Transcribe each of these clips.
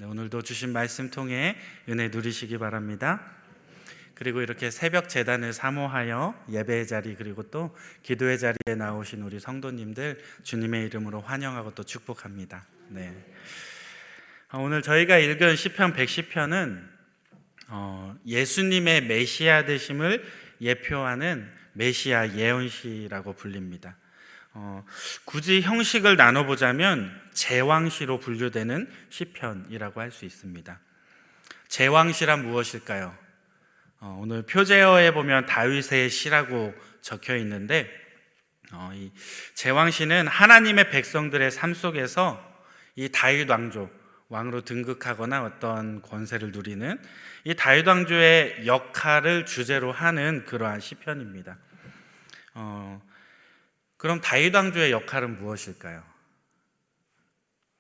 네, 오늘도 주신 말씀 통해 은혜 누리시기 바랍니다. 그리고 이렇게 새벽 제단을 사모하여 예배의 자리 그리고 또 기도의 자리에 나오신 우리 성도님들 주님의 이름으로 환영하고 또 축복합니다. 네. 오늘 저희가 읽은 시편 110편은 예수님의 메시아 되심을 예표하는 메시아 예언시라고 불립니다. 굳이 형식을 나눠보자면 제왕시로 분류되는 시편이라고 할 수 있습니다. 제왕시란 무엇일까요? 오늘 표제어에 보면 다윗의 시라고 적혀 있는데 이 제왕시는 하나님의 백성들의 삶 속에서 이 다윗 왕으로 등극하거나 어떤 권세를 누리는 이 다윗 왕조의 역할을 주제로 하는 그러한 시편입니다. 그럼 다윗 왕조의 역할은 무엇일까요?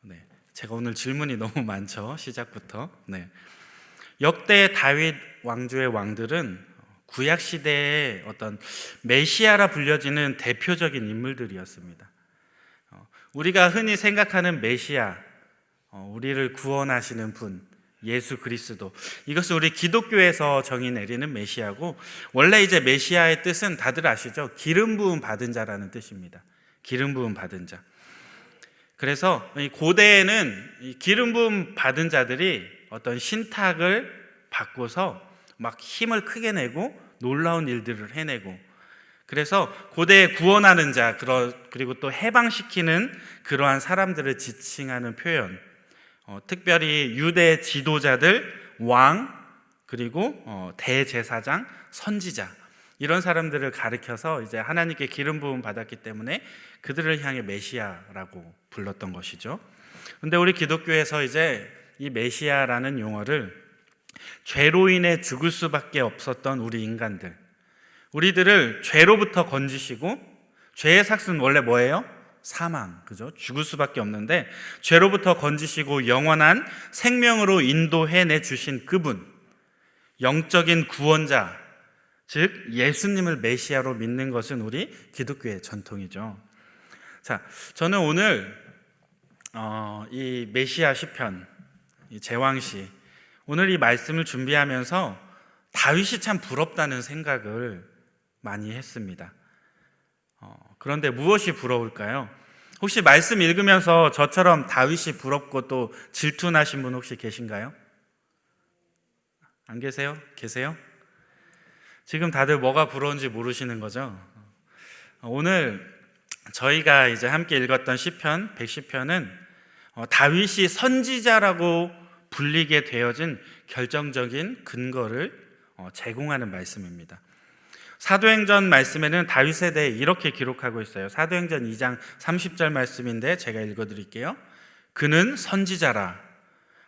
네, 제가 오늘 질문이 너무 많죠. 시작부터. 네. 역대 다윗 왕조의 왕들은 구약 시대의 어떤 메시아라 불려지는 대표적인 인물들이었습니다. 우리가 흔히 생각하는 메시아, 우리를 구원하시는 분, 예수 그리스도, 이것은 우리 기독교에서 정의 내리는 메시아고, 원래 이제 메시아의 뜻은 다들 아시죠? 기름 부음 받은 자라는 뜻입니다. 기름 부음 받은 자. 그래서 고대에는 이 기름 부음 받은 자들이 어떤 신탁을 받고서 막 힘을 크게 내고 놀라운 일들을 해내고, 그래서 고대에 구원하는 자 그리고 또 해방시키는 그러한 사람들을 지칭하는 표현, 특별히 유대 지도자들, 왕, 그리고 대제사장, 선지자, 이런 사람들을 가리켜서 이제 하나님께 기름 부음 받았기 때문에 그들을 향해 메시아라고 불렀던 것이죠. 근데 우리 기독교에서 이제 이 메시아라는 용어를 죄로 인해 죽을 수밖에 없었던 우리 인간들, 우리들을 죄로부터 건지시고, 죄의 삭은 원래 뭐예요? 사망, 그죠? 죽을 수밖에 없는데 죄로부터 건지시고 영원한 생명으로 인도해내 주신 그분, 영적인 구원자, 즉 예수님을 메시아로 믿는 것은 우리 기독교의 전통이죠. 자, 저는 오늘 이 메시아 시편, 이 제왕시, 오늘 이 말씀을 준비하면서 다윗이 참 부럽다는 생각을 많이 했습니다. 그런데 무엇이 부러울까요? 혹시 말씀 읽으면서 저처럼 다윗이 부럽고 또 질투나신 분 혹시 계신가요? 안 계세요? 계세요? 지금 다들 뭐가 부러운지 모르시는 거죠? 오늘 저희가 이제 함께 읽었던 시편 110편은 다윗이 선지자라고 불리게 되어진 결정적인 근거를 제공하는 말씀입니다. 사도행전 말씀에는 다윗에 대해 이렇게 기록하고 있어요. 사도행전 2장 30절 말씀인데 제가 읽어드릴게요. 그는 선지자라.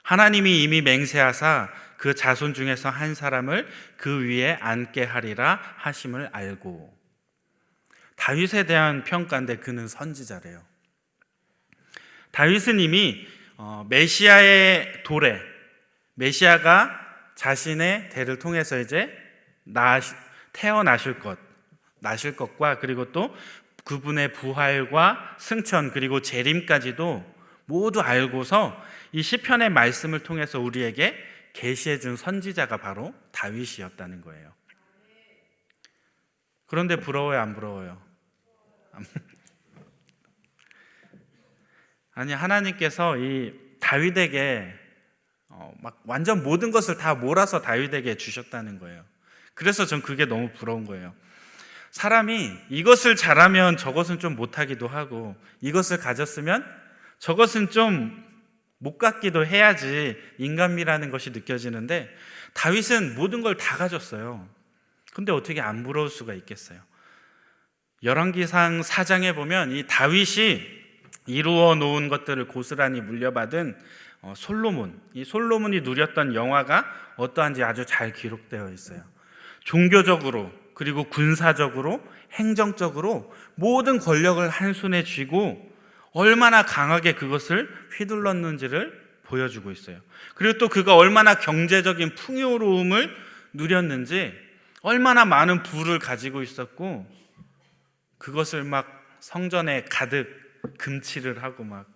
하나님이 이미 맹세하사 그 자손 중에서 한 사람을 그 위에 앉게 하리라 하심을 알고. 다윗에 대한 평가인데 그는 선지자래요. 다윗은 이미 메시아의 도래, 메시아가 자신의 대를 통해서 이제 나실 것과 그리고 또 그분의 부활과 승천 그리고 재림까지도 모두 알고서 이 시편의 말씀을 통해서 우리에게 계시해 준 선지자가 바로 다윗이었다는 거예요. 그런데 부러워요, 안 부러워요? 아니, 하나님께서 이 다윗에게 막 완전 모든 것을 다 몰아서 다윗에게 주셨다는 거예요. 그래서 전 그게 너무 부러운 거예요. 사람이 이것을 잘하면 저것은 좀 못하기도 하고, 이것을 가졌으면 저것은 좀 못 갖기도 해야지 인간미라는 것이 느껴지는데, 다윗은 모든 걸 다 가졌어요. 근데 어떻게 안 부러울 수가 있겠어요? 열왕기상 4장에 보면 이 다윗이 이루어 놓은 것들을 고스란히 물려받은 솔로몬, 이 솔로몬이 누렸던 영화가 어떠한지 아주 잘 기록되어 있어요. 종교적으로 그리고 군사적으로 행정적으로 모든 권력을 한 손에 쥐고 얼마나 강하게 그것을 휘둘렀는지를 보여주고 있어요. 그리고 또 그가 얼마나 경제적인 풍요로움을 누렸는지, 얼마나 많은 부를 가지고 있었고, 그것을 막 성전에 가득 금칠을 하고 막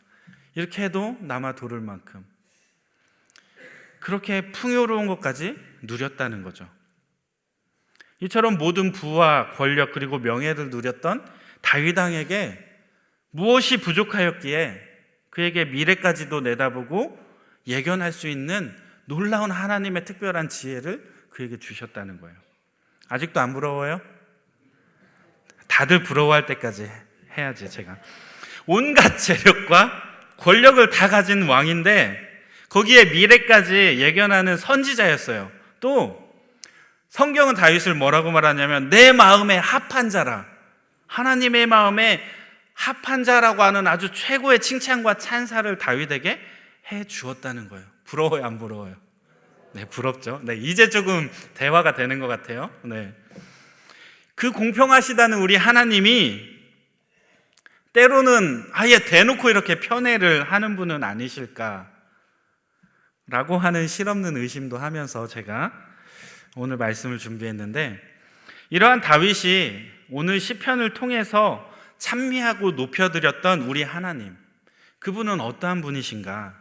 이렇게 해도 남아 도를 만큼. 그렇게 풍요로운 것까지 누렸다는 거죠. 이처럼 모든 부와 권력 그리고 명예를 누렸던 다윗 왕에게 무엇이 부족하였기에 그에게 미래까지도 내다보고 예견할 수 있는 놀라운 하나님의 특별한 지혜를 그에게 주셨다는 거예요. 아직도 안 부러워요? 다들 부러워할 때까지 해야지. 제가 온갖 재력과 권력을 다 가진 왕인데 거기에 미래까지 예견하는 선지자였어요. 또 성경은 다윗을 뭐라고 말하냐면 내 마음에 합한 자라, 하나님의 마음에 합한 자라고 하는 아주 최고의 칭찬과 찬사를 다윗에게 해 주었다는 거예요. 부러워요, 안 부러워요? 네, 부럽죠. 네, 이제 조금 대화가 되는 것 같아요. 네, 그 공평하시다는 우리 하나님이 때로는 아예 대놓고 이렇게 편애를 하는 분은 아니실까 라고 하는 실없는 의심도 하면서 제가 오늘 말씀을 준비했는데, 이러한 다윗이 오늘 시편을 통해서 찬미하고 높여드렸던 우리 하나님, 그분은 어떠한 분이신가?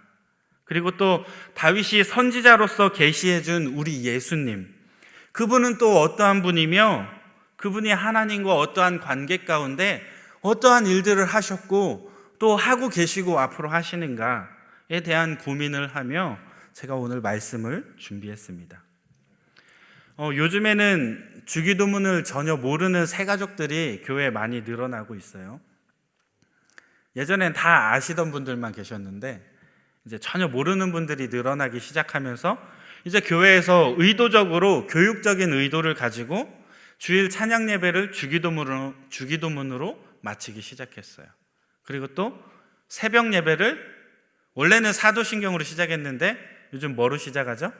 그리고 또 다윗이 선지자로서 계시해준 우리 예수님, 그분은 또 어떠한 분이며 그분이 하나님과 어떠한 관계 가운데 어떠한 일들을 하셨고 또 하고 계시고 앞으로 하시는가에 대한 고민을 하며 제가 오늘 말씀을 준비했습니다. 요즘에는 주기도문을 전혀 모르는 새가족들이 교회에 많이 늘어나고 있어요. 예전엔 다 아시던 분들만 계셨는데 이제 전혀 모르는 분들이 늘어나기 시작하면서 이제 교회에서 의도적으로 교육적인 의도를 가지고 주일 찬양 예배를 주기도문으로 마치기 시작했어요. 그리고 또 새벽 예배를 원래는 사도신경으로 시작했는데 요즘 뭐로 시작하죠?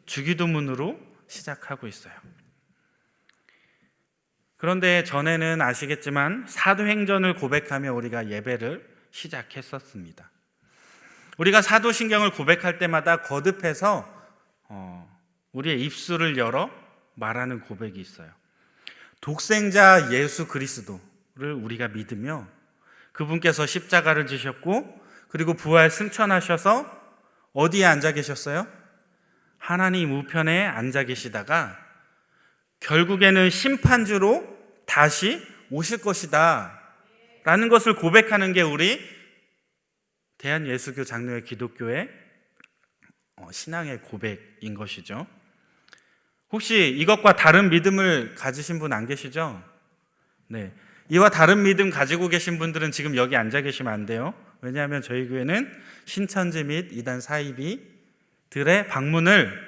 주기도문으로 시작하고 있어요. 그런데 전에는 아시겠지만 사도행전을 고백하며 우리가 예배를 시작했었습니다. 우리가 사도신경을 고백할 때마다 거듭해서 우리의 입술을 열어 말하는 고백이 있어요. 독생자 예수 그리스도를 우리가 믿으며 그분께서 십자가를 지셨고 그리고 부활 승천하셔서 어디에 앉아 계셨어요? 하나님 우편에 앉아 계시다가 결국에는 심판주로 다시 오실 것이다 라는 것을 고백하는 게 우리 대한예수교 장로회 기독교의 신앙의 고백인 것이죠. 혹시 이것과 다른 믿음을 가지신 분 안 계시죠? 네, 이와 다른 믿음 가지고 계신 분들은 지금 여기 앉아 계시면 안 돼요. 왜냐하면 저희 교회는 신천지 및 이단 사이비들의 방문을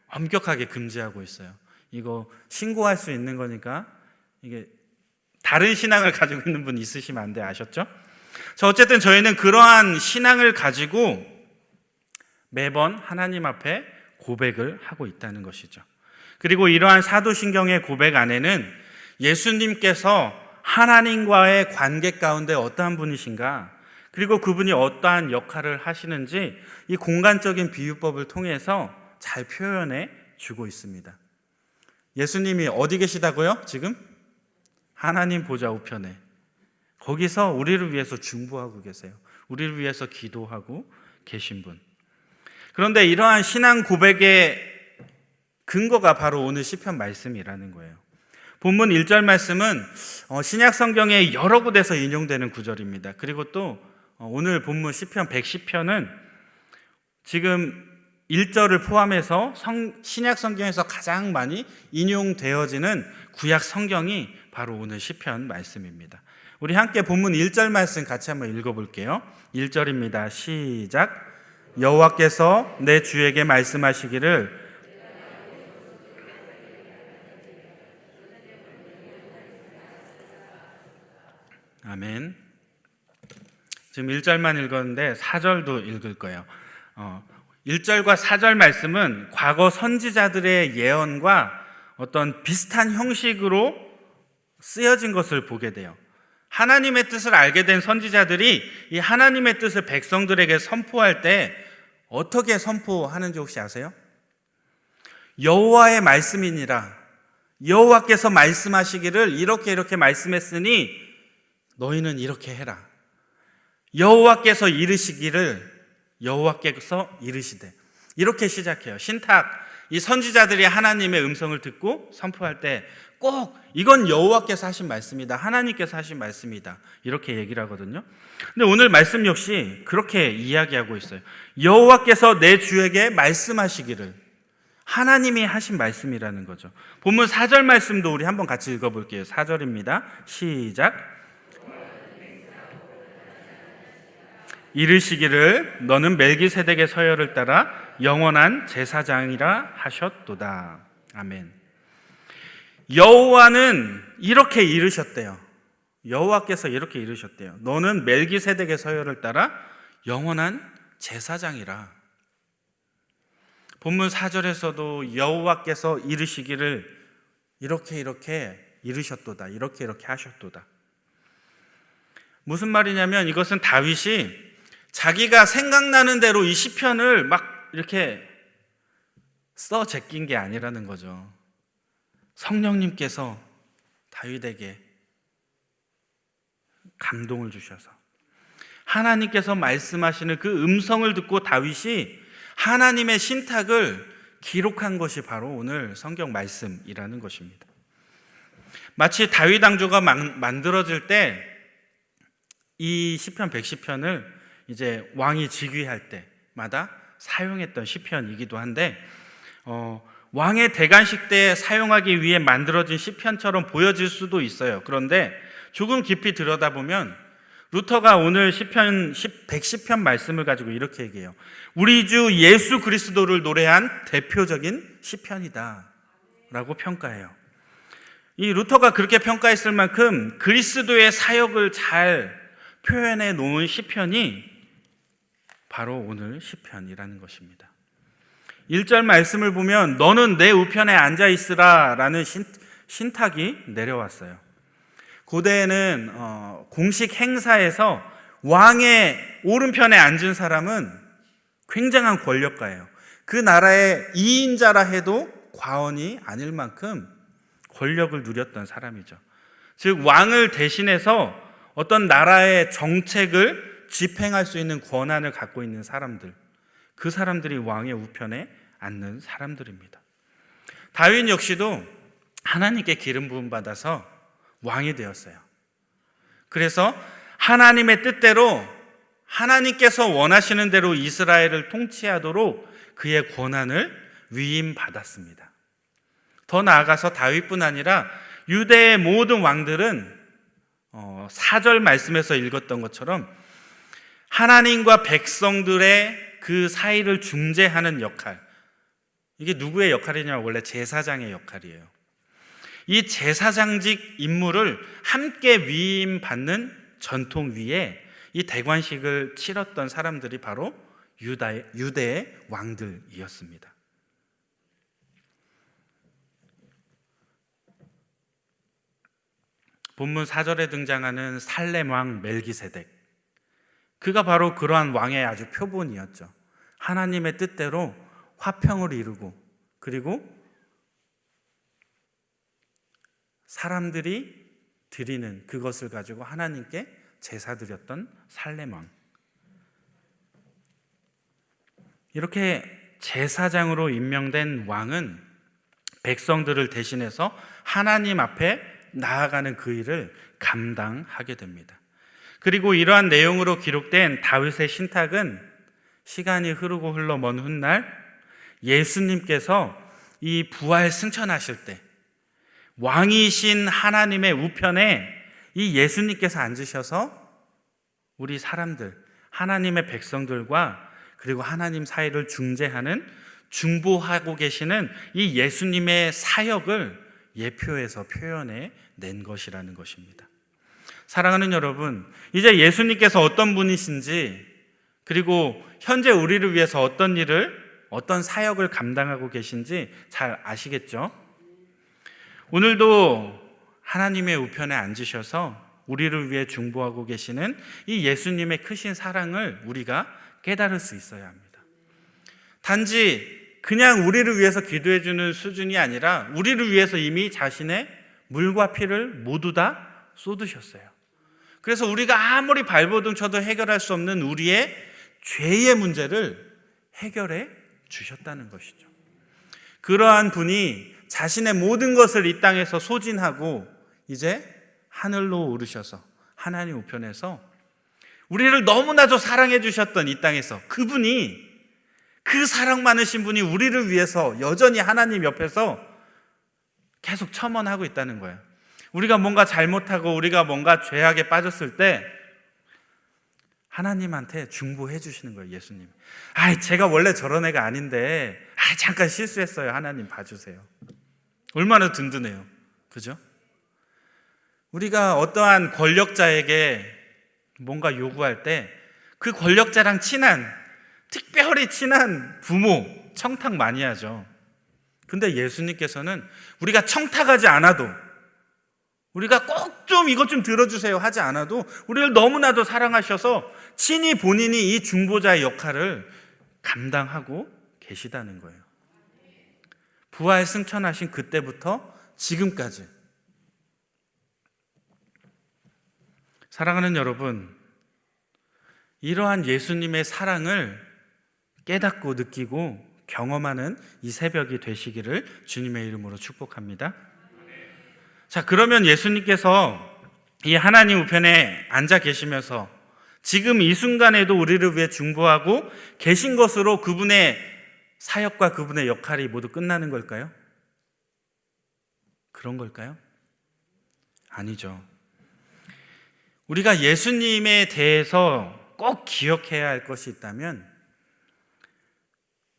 엄격하게 금지하고 있어요. 이거 신고할 수 있는 거니까 이게 다른 신앙을 가지고 있는 분 있으시면 안 돼요. 아셨죠? 자, 어쨌든 저희는 그러한 신앙을 가지고 매번 하나님 앞에 고백을 하고 있다는 것이죠. 그리고 이러한 사도신경의 고백 안에는 예수님께서 하나님과의 관계 가운데 어떠한 분이신가, 그리고 그분이 어떠한 역할을 하시는지 이 공간적인 비유법을 통해서 잘 표현해 주고 있습니다. 예수님이 어디 계시다고요? 지금? 하나님 보좌 우편에. 거기서 우리를 위해서 중보하고 계세요. 우리를 위해서 기도하고 계신 분. 그런데 이러한 신앙 고백의 근거가 바로 오늘 시편 말씀이라는 거예요. 본문 1절 말씀은 신약 성경의 여러 곳에서 인용되는 구절입니다. 그리고 또 오늘 본문 시편 110편은 지금 1절을 포함해서 신약 성경에서 가장 많이 인용되어지는 구약 성경이 바로 오늘 시편 말씀입니다. 우리 함께 본문 1절 말씀 같이 한번 읽어볼게요. 1절입니다. 시작. 여호와께서 내 주에게 말씀하시기를 아멘. 지금 1절만 읽었는데 4절도 읽을 거예요. 1절과 4절 말씀은 과거 선지자들의 예언과 어떤 비슷한 형식으로 쓰여진 것을 보게 돼요. 하나님의 뜻을 알게 된 선지자들이 이 하나님의 뜻을 백성들에게 선포할 때 어떻게 선포하는지 혹시 아세요? 여호와의 말씀이니라, 여호와께서 말씀하시기를 이렇게 말씀했으니 너희는 이렇게 해라. 여호와께서 이르시기를 여호와께서 이르시되. 이렇게 시작해요. 신탁, 이 선지자들이 하나님의 음성을 듣고 선포할 때 꼭 이건 여호와께서 하신 말씀이다, 하나님께서 하신 말씀이다, 이렇게 얘기를 하거든요. 근데 오늘 말씀 역시 그렇게 이야기하고 있어요. 여호와께서 내 주에게 말씀하시기를, 하나님이 하신 말씀이라는 거죠. 본문 4절 말씀도 우리 한번 같이 읽어볼게요. 4절입니다. 시작. 이르시기를 너는 멜기세덱의 서열을 따라 영원한 제사장이라 하셨도다. 아멘. 여호와는 이렇게 이르셨대요. 여호와께서 이렇게 이르셨대요. 너는 멜기세덱의 서열을 따라 영원한 제사장이라. 본문 4절에서도 여호와께서 이르시기를 이렇게 이르셨도다, 이렇게 하셨도다. 무슨 말이냐면 이것은 다윗이 자기가 생각나는 대로 이 시편을 막 이렇게 써 제낀 게 아니라는 거죠. 성령님께서 다윗에게 감동을 주셔서 하나님께서 말씀하시는 그 음성을 듣고 다윗이 하나님의 신탁을 기록한 것이 바로 오늘 성경 말씀이라는 것입니다. 마치 다윗 왕조가 만들어질 때 이 시편 110편을 이제 왕이 즉위할 때마다 사용했던 시편이기도 한데 왕의 대관식 때 사용하기 위해 만들어진 시편처럼 보여질 수도 있어요. 그런데 조금 깊이 들여다보면 루터가 오늘 시편 110편 말씀을 가지고 이렇게 얘기해요. 우리 주 예수 그리스도를 노래한 대표적인 시편이다 라고 평가해요. 이 루터가 그렇게 평가했을 만큼 그리스도의 사역을 잘 표현해 놓은 시편이 바로 오늘 시편이라는 것입니다. 1절 말씀을 보면 너는 내 우편에 앉아 있으라 라는 신탁이 내려왔어요. 고대에는 공식 행사에서 왕의 오른편에 앉은 사람은 굉장한 권력가예요. 그 나라의 2인자라 해도 과언이 아닐 만큼 권력을 누렸던 사람이죠. 즉 왕을 대신해서 어떤 나라의 정책을 집행할 수 있는 권한을 갖고 있는 사람들, 그 사람들이 왕의 우편에 앉는 사람들입니다. 다윗 역시도 하나님께 기름 부음 받아서 왕이 되었어요. 그래서 하나님의 뜻대로 하나님께서 원하시는 대로 이스라엘을 통치하도록 그의 권한을 위임받았습니다. 더 나아가서 다윗뿐 아니라 유대의 모든 왕들은 4절 말씀에서 읽었던 것처럼 하나님과 백성들의 그 사이를 중재하는 역할, 이게 누구의 역할이냐면 원래 제사장의 역할이에요. 이 제사장직 임무를 함께 위임받는 전통 위에 이 대관식을 치렀던 사람들이 바로 유대의 왕들이었습니다. 본문 4절에 등장하는 살렘 왕 멜기세덱, 그가 바로 그러한 왕의 아주 표본이었죠. 하나님의 뜻대로 화평을 이루고 그리고 사람들이 드리는 그것을 가지고 하나님께 제사 드렸던 살렘 왕. 이렇게 제사장으로 임명된 왕은 백성들을 대신해서 하나님 앞에 나아가는 그 일을 감당하게 됩니다. 그리고 이러한 내용으로 기록된 다윗의 신탁은 시간이 흐르고 흘러 먼 훗날 예수님께서 이 부활 승천하실 때 왕이신 하나님의 우편에 이 예수님께서 앉으셔서 우리 사람들, 하나님의 백성들과 그리고 하나님 사이를 중재하는, 중보하고 계시는 이 예수님의 사역을 예표해서 표현해 낸 것이라는 것입니다. 사랑하는 여러분, 이제 예수님께서 어떤 분이신지, 그리고 현재 우리를 위해서 어떤 일을, 어떤 사역을 감당하고 계신지 잘 아시겠죠? 오늘도 하나님의 우편에 앉으셔서 우리를 위해 중보하고 계시는 이 예수님의 크신 사랑을 우리가 깨달을 수 있어야 합니다. 단지 그냥 우리를 위해서 기도해 주는 수준이 아니라 우리를 위해서 이미 자신의 물과 피를 모두 다 쏟으셨어요. 그래서 우리가 아무리 발버둥 쳐도 해결할 수 없는 우리의 죄의 문제를 해결해 주셨다는 것이죠. 그러한 분이 자신의 모든 것을 이 땅에서 소진하고 이제 하늘로 오르셔서 하나님 우편에서 우리를 너무나도 사랑해 주셨던 이 땅에서 그분이, 그 사랑 많으신 분이 우리를 위해서 여전히 하나님 옆에서 계속 첨언하고 있다는 거예요. 우리가 뭔가 잘못하고 우리가 뭔가 죄악에 빠졌을 때 하나님한테 중보해 주시는 거예요. 예수님, 제가 원래 저런 애가 아닌데 잠깐 실수했어요. 하나님 봐주세요. 얼마나 든든해요. 그죠? 우리가 어떠한 권력자에게 뭔가 요구할 때 그 권력자랑 특별히 친한 부모 청탁 많이 하죠. 근데 예수님께서는 우리가 청탁하지 않아도, 우리가 꼭 좀 이것 좀 들어주세요 하지 않아도 우리를 너무나도 사랑하셔서 친히 본인이 이 중보자의 역할을 감당하고 계시다는 거예요. 부활 승천하신 그때부터 지금까지. 사랑하는 여러분, 이러한 예수님의 사랑을 깨닫고 느끼고 경험하는 이 새벽이 되시기를 주님의 이름으로 축복합니다. 자, 그러면 예수님께서 이 하나님 우편에 앉아 계시면서 지금 이 순간에도 우리를 위해 중보하고 계신 것으로 그분의 사역과 그분의 역할이 모두 끝나는 걸까요? 그런 걸까요? 아니죠. 우리가 예수님에 대해서 꼭 기억해야 할 것이 있다면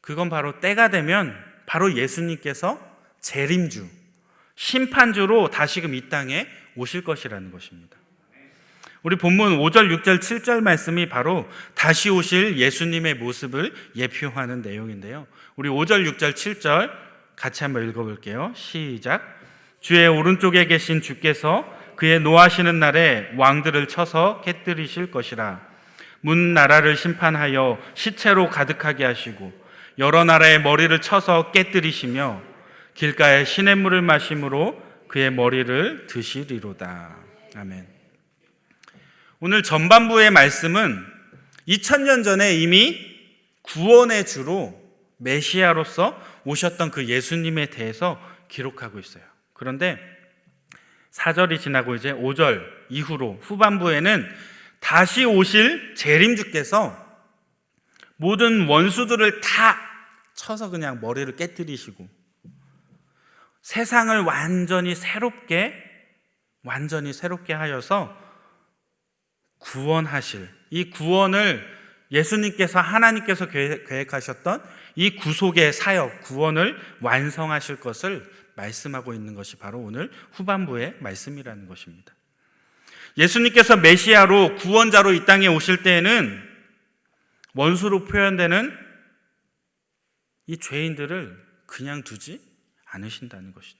그건 바로 때가 되면 바로 예수님께서 재림주, 심판주로 다시금 이 땅에 오실 것이라는 것입니다. 우리 본문 5절, 6절, 7절 말씀이 바로 다시 오실 예수님의 모습을 예표하는 내용인데요. 우리 5절, 6절, 7절 같이 한번 읽어볼게요. 시작. 주의 오른쪽에 계신 주께서 그의 노하시는 날에 왕들을 쳐서 깨뜨리실 것이라. 문 나라를 심판하여 시체로 가득하게 하시고 여러 나라의 머리를 쳐서 깨뜨리시며 길가에 시냇물을 마심으로 그의 머리를 드시리로다. 아멘. 오늘 전반부의 말씀은 2000년 전에 이미 구원의 주로 메시아로서 오셨던 그 예수님에 대해서 기록하고 있어요. 그런데 4절이 지나고 이제 5절 이후로 후반부에는 다시 오실 재림주께서 모든 원수들을 다 쳐서 그냥 머리를 깨뜨리시고 세상을 완전히 새롭게 하여서 구원하실, 이 구원을 예수님께서, 하나님께서 계획하셨던 이 구속의 사역, 구원을 완성하실 것을 말씀하고 있는 것이 바로 오늘 후반부의 말씀이라는 것입니다. 예수님께서 메시아로, 구원자로 이 땅에 오실 때에는 원수로 표현되는 이 죄인들을 그냥 두지 않으신다는 것이죠.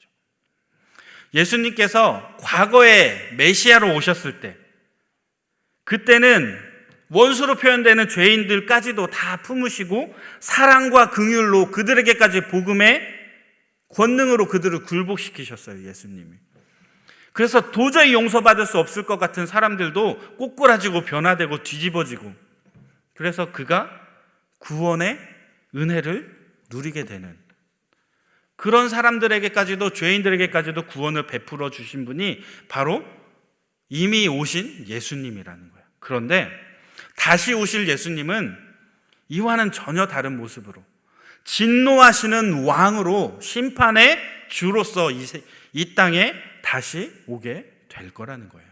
예수님께서 과거에 메시아로 오셨을 때, 그때는 원수로 표현되는 죄인들까지도 다 품으시고 사랑과 긍휼로 그들에게까지 복음의 권능으로 그들을 굴복시키셨어요, 예수님이. 그래서 도저히 용서받을 수 없을 것 같은 사람들도 꼬꾸라지고 변화되고 뒤집어지고, 그래서 그가 구원의 은혜를 누리게 되는 그런 사람들에게까지도, 죄인들에게까지도 구원을 베풀어 주신 분이 바로 이미 오신 예수님이라는 거예요. 그런데 다시 오실 예수님은 이와는 전혀 다른 모습으로 진노하시는 왕으로, 심판의 주로서 이 땅에 다시 오게 될 거라는 거예요.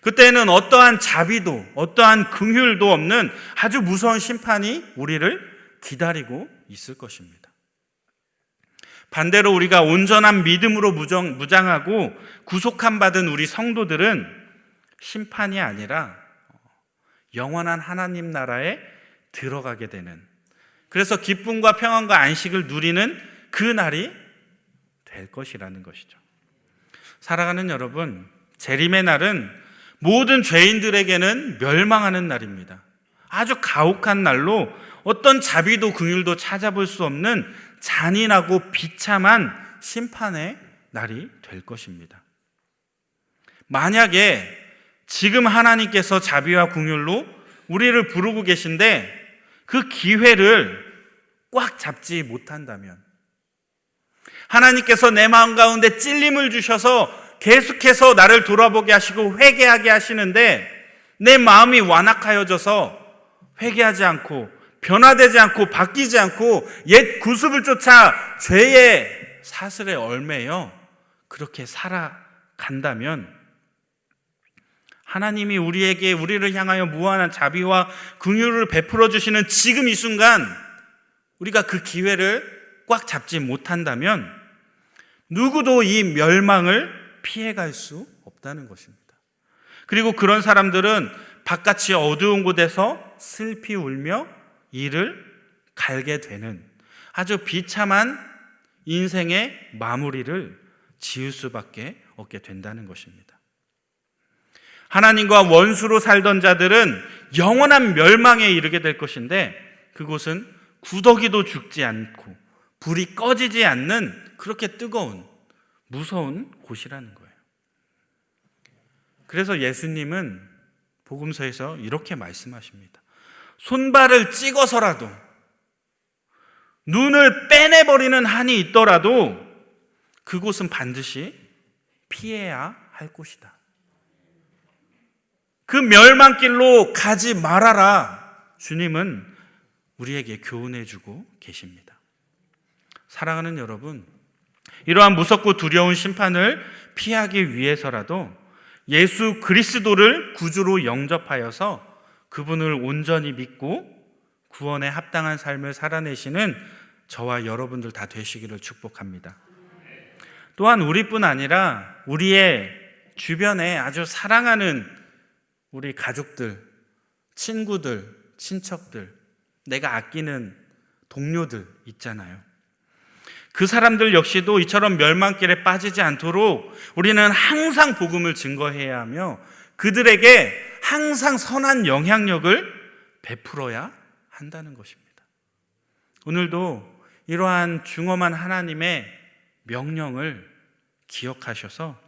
그때는 어떠한 자비도 어떠한 긍휼도 없는 아주 무서운 심판이 우리를 기다리고 있을 것입니다. 반대로 우리가 온전한 믿음으로 무장하고 구속함 받은 우리 성도들은 심판이 아니라 영원한 하나님 나라에 들어가게 되는, 그래서 기쁨과 평안과 안식을 누리는 그 날이 될 것이라는 것이죠. 사랑하는 여러분, 재림의 날은 모든 죄인들에게는 멸망하는 날입니다. 아주 가혹한 날로 어떤 자비도 긍휼도 찾아볼 수 없는 잔인하고 비참한 심판의 날이 될 것입니다. 만약에 지금 하나님께서 자비와 긍휼로 우리를 부르고 계신데 그 기회를 꽉 잡지 못한다면, 하나님께서 내 마음 가운데 찔림을 주셔서 계속해서 나를 돌아보게 하시고 회개하게 하시는데 내 마음이 완악하여져서 회개하지 않고 변화되지 않고 바뀌지 않고 옛 구습을 쫓아 죄의 사슬에 얽매여 그렇게 살아간다면, 하나님이 우리를 향하여 무한한 자비와 긍휼을 베풀어 주시는 지금 이 순간 우리가 그 기회를 꽉 잡지 못한다면 누구도 이 멸망을 피해갈 수 없다는 것입니다. 그리고 그런 사람들은 바깥이 어두운 곳에서 슬피 울며 이를 갈게 되는 아주 비참한 인생의 마무리를 지을 수밖에 없게 된다는 것입니다. 하나님과 원수로 살던 자들은 영원한 멸망에 이르게 될 것인데, 그곳은 구더기도 죽지 않고 불이 꺼지지 않는 그렇게 뜨거운 무서운 곳이라는 거예요. 그래서 예수님은 복음서에서 이렇게 말씀하십니다. 손발을 찍어서라도, 눈을 빼내버리는 한이 있더라도 그곳은 반드시 피해야 할 곳이다. 그 멸망길로 가지 말아라. 주님은 우리에게 교훈해 주고 계십니다. 사랑하는 여러분, 이러한 무섭고 두려운 심판을 피하기 위해서라도 예수 그리스도를 구주로 영접하여서 그분을 온전히 믿고 구원에 합당한 삶을 살아내시는 저와 여러분들 다 되시기를 축복합니다. 또한 우리뿐 아니라 우리의 주변에 아주 사랑하는 우리 가족들, 친구들, 친척들, 내가 아끼는 동료들 있잖아요. 그 사람들 역시도 이처럼 멸망길에 빠지지 않도록 우리는 항상 복음을 증거해야 하며 그들에게 항상 선한 영향력을 베풀어야 한다는 것입니다. 오늘도 이러한 중엄한 하나님의 명령을 기억하셔서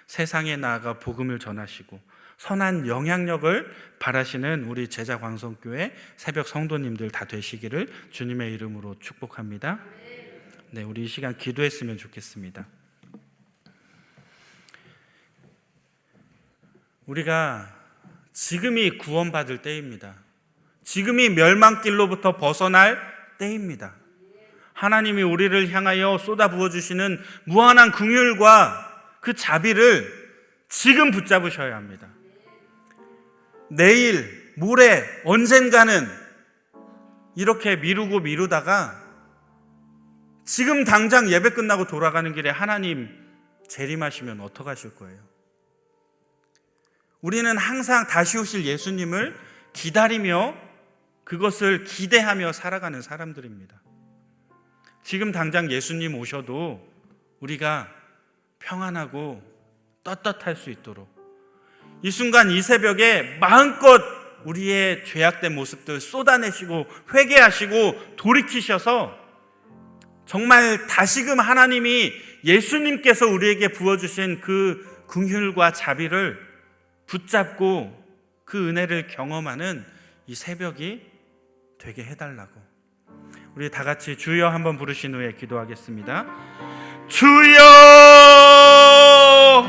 세상에 나아가 복음을 전하시고 선한 영향력을 바라시는 우리 제자광성교회 새벽 성도님들 다 되시기를 주님의 이름으로 축복합니다. 네, 우리 이 시간 기도했으면 좋겠습니다. 우리가 지금이 구원받을 때입니다. 지금이 멸망길로부터 벗어날 때입니다. 하나님이 우리를 향하여 쏟아부어 주시는 무한한 긍휼과 그 자비를 지금 붙잡으셔야 합니다. 내일, 모레, 언젠가는 이렇게 미루다가 지금 당장 예배 끝나고 돌아가는 길에 하나님 재림하시면 어떡하실 거예요? 우리는 항상 다시 오실 예수님을 기다리며 그것을 기대하며 살아가는 사람들입니다. 지금 당장 예수님 오셔도 우리가 평안하고 떳떳할 수 있도록 이 순간 이 새벽에 마음껏 우리의 죄악된 모습들 쏟아내시고 회개하시고 돌이키셔서 정말 다시금 하나님이 예수님께서 우리에게 부어주신 그 긍휼과 자비를 붙잡고 그 은혜를 경험하는 이 새벽이 되게 해달라고 우리 다 같이 주여 한번 부르신 후에 기도하겠습니다. 주여!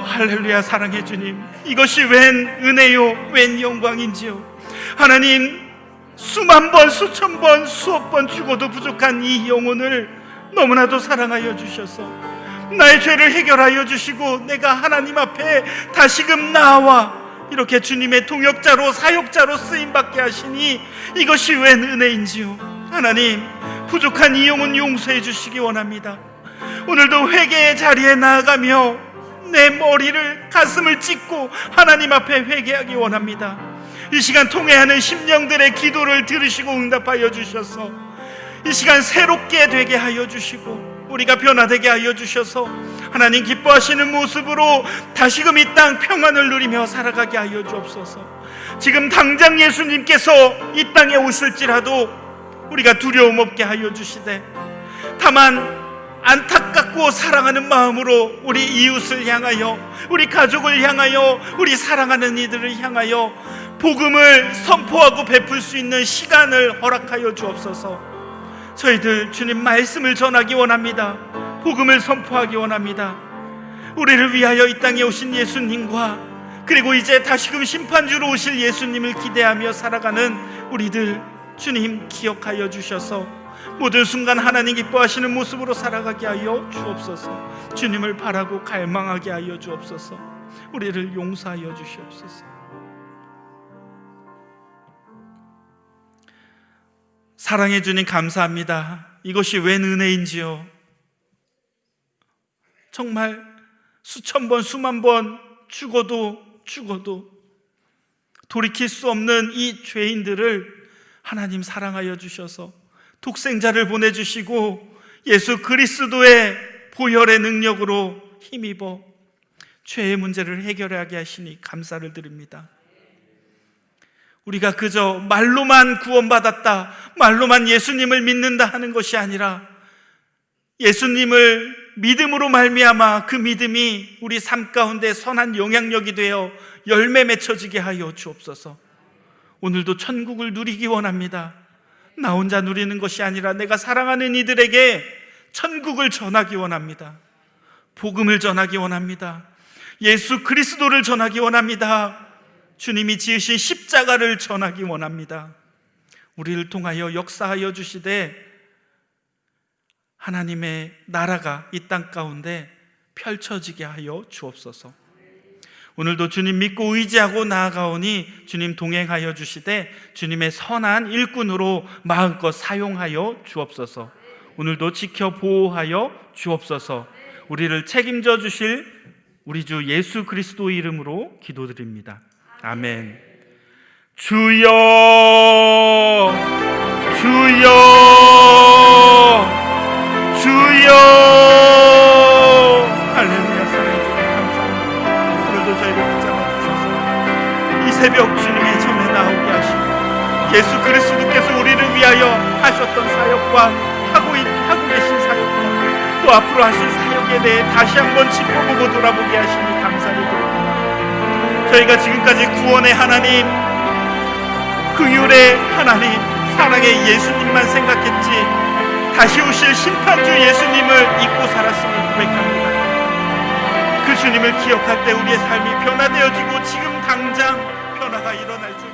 할렐루야. 사랑해 주님, 이것이 웬 은혜요 웬 영광인지요. 하나님, 수만 번 수천 번 수억 번 죽어도 부족한 이 영혼을 너무나도 사랑하여 주셔서 나의 죄를 해결하여 주시고 내가 하나님 앞에 다시금 나와 이렇게 주님의 동역자로 사역자로 쓰임받게 하시니 이것이 웬 은혜인지요. 하나님, 부족한 이 영혼 용서해 주시기 원합니다. 오늘도 회개의 자리에 나아가며 내 머리를 가슴을 찢고 하나님 앞에 회개하기 원합니다. 이 시간 통회하는 심령들의 기도를 들으시고 응답하여 주셔서 이 시간 새롭게 되게 하여 주시고 우리가 변화되게 하여 주셔서 하나님 기뻐하시는 모습으로 다시금 이 땅 평안을 누리며 살아가게 하여 주옵소서. 지금 당장 예수님께서 이 땅에 오실지라도 우리가 두려움 없게 하여 주시되 다만 안타깝고 사랑하는 마음으로 우리 이웃을 향하여 우리 가족을 향하여 우리 사랑하는 이들을 향하여 복음을 선포하고 베풀 수 있는 시간을 허락하여 주옵소서. 저희들 주님 말씀을 전하기 원합니다. 복음을 선포하기 원합니다. 우리를 위하여 이 땅에 오신 예수님과 그리고 이제 다시금 심판주로 오실 예수님을 기대하며 살아가는 우리들 주님 기억하여 주셔서 모든 순간 하나님 기뻐하시는 모습으로 살아가게 하여 주옵소서. 주님을 바라고 갈망하게 하여 주옵소서. 우리를 용서하여 주시옵소서. 사랑해 주님 감사합니다. 이것이 웬 은혜인지요. 정말 수천 번 수만 번 죽어도 돌이킬 수 없는 이 죄인들을 하나님 사랑하여 주셔서 독생자를 보내주시고 예수 그리스도의 보혈의 능력으로 힘입어 죄의 문제를 해결하게 하시니 감사를 드립니다. 우리가 그저 말로만 구원받았다, 말로만 예수님을 믿는다 하는 것이 아니라 예수님을 믿음으로 말미암아 그 믿음이 우리 삶 가운데 선한 영향력이 되어 열매 맺혀지게 하여 주옵소서. 오늘도 천국을 누리기 원합니다. 나 혼자 누리는 것이 아니라 내가 사랑하는 이들에게 천국을 전하기 원합니다. 복음을 전하기 원합니다. 예수 그리스도를 전하기 원합니다. 주님이 지으신 십자가를 전하기 원합니다. 우리를 통하여 역사하여 주시되 하나님의 나라가 이 땅 가운데 펼쳐지게 하여 주옵소서. 오늘도 주님 믿고 의지하고 나아가오니 주님 동행하여 주시되 주님의 선한 일꾼으로 마음껏 사용하여 주옵소서. 오늘도 지켜 보호하여 주옵소서. 우리를 책임져 주실 우리 주 예수 그리스도 이름으로 기도드립니다. 아멘. 주여 주여 주여. 할렐루야. 사랑해 주님 감사합니다. 오늘도 저희를 붙잡아 주셔서 이 새벽 주님의 전에 나오게 하시고 예수 그리스도께서 우리를 위하여 하셨던 사역과 하고 계신 사역과 또 앞으로 하실 사역에 대해 다시 한번 짚어보고 돌아보게 하시니 감사를 드립니다. 저희가 지금까지 구원의 하나님, 긍휼의 하나님, 사랑의 예수님만 생각했지 다시 오실 심판주 예수님을 잊고 살았음을 고백합니다. 그 주님을 기억할 때 우리의 삶이 변화되어지고 지금 당장 변화가 일어날 줄